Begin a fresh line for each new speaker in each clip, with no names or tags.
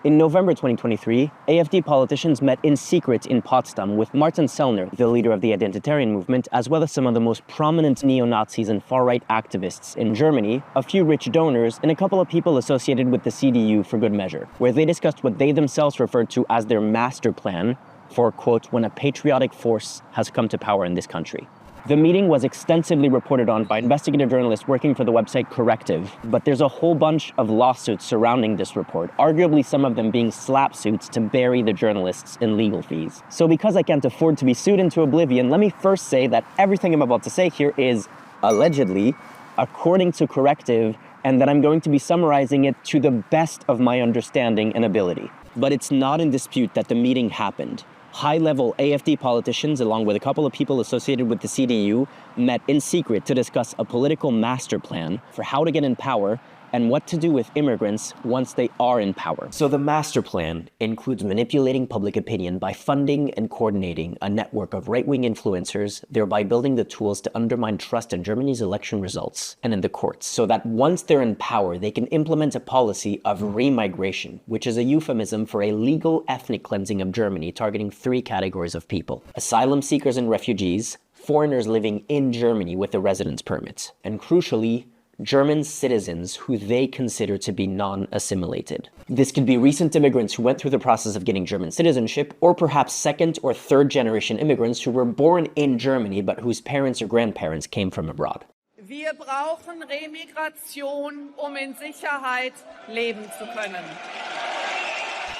In November 2023, AfD politicians met in secret in Potsdam with Martin Sellner, the leader of the Identitarian movement, as well as some of the most prominent neo-Nazis and far-right activists in Germany, a few rich donors, and a couple of people associated with the CDU for good measure, where they discussed what they themselves referred to as their master plan for, quote, when a patriotic force has come to power in this country. The meeting was extensively reported on by investigative journalists working for the website Corrective, but there's a whole bunch of lawsuits surrounding this report, arguably some of them being slap suits to bury the journalists in legal fees. So because I can't afford to be sued into oblivion, let me first say that everything I'm about to say here is allegedly, according to Corrective, and that I'm going to be summarizing it to the best of my understanding and ability. But it's not in dispute that the meeting happened. High-level AfD politicians, along with a couple of people associated with the CDU, met in secret to discuss a political master plan for how to get in power and what to do with immigrants once they are in power. So the master plan includes manipulating public opinion by funding and coordinating a network of right-wing influencers, thereby building the tools to undermine trust in Germany's election results and in the courts, so that once they're in power, they can implement a policy of remigration, which is a euphemism for a legal ethnic cleansing of Germany targeting three categories of people: asylum seekers and refugees, foreigners living in Germany with a residence permit, and crucially, German citizens who they consider to be non-assimilated. This could be recent immigrants who went through the process of getting German citizenship, or perhaps second or third generation immigrants who were born in Germany but whose parents or grandparents came from abroad.
Wir brauchen Remigration, in Sicherheit leben zu können.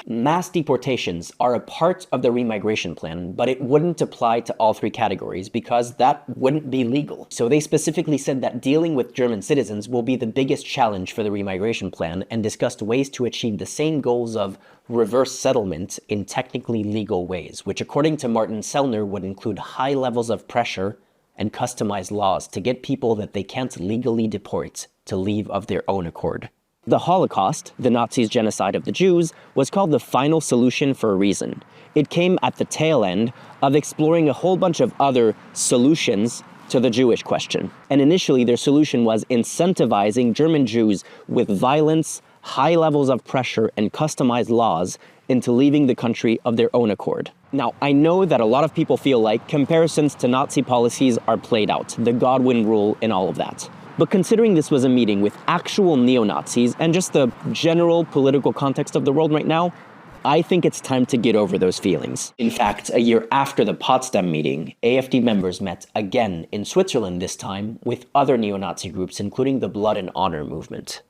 Mass deportations are a part of the remigration plan, but it wouldn't apply to all three categories because that wouldn't be legal. So they specifically said that dealing with German citizens will be the biggest challenge for the remigration plan and discussed ways to achieve the same goals of reverse settlement in technically legal ways, which according to Martin Sellner would include high levels of pressure and customized laws to get people that they can't legally deport to leave of their own accord. The Holocaust, the Nazis' genocide of the Jews, was called the final solution for a reason. It came at the tail end of exploring a whole bunch of other solutions to the Jewish question. And initially, their solution was incentivizing German Jews with violence, high levels of pressure, and customized laws into leaving the country of their own accord. Now, I know that a lot of people feel like comparisons to Nazi policies are played out, the Godwin rule and all of that. But considering this was a meeting with actual neo-Nazis and just the general political context of the world right now, I think it's time to get over those feelings. In fact, a year after the Potsdam meeting, AfD members met again in Switzerland this time with other neo-Nazi groups, including the Blood and Honor movement.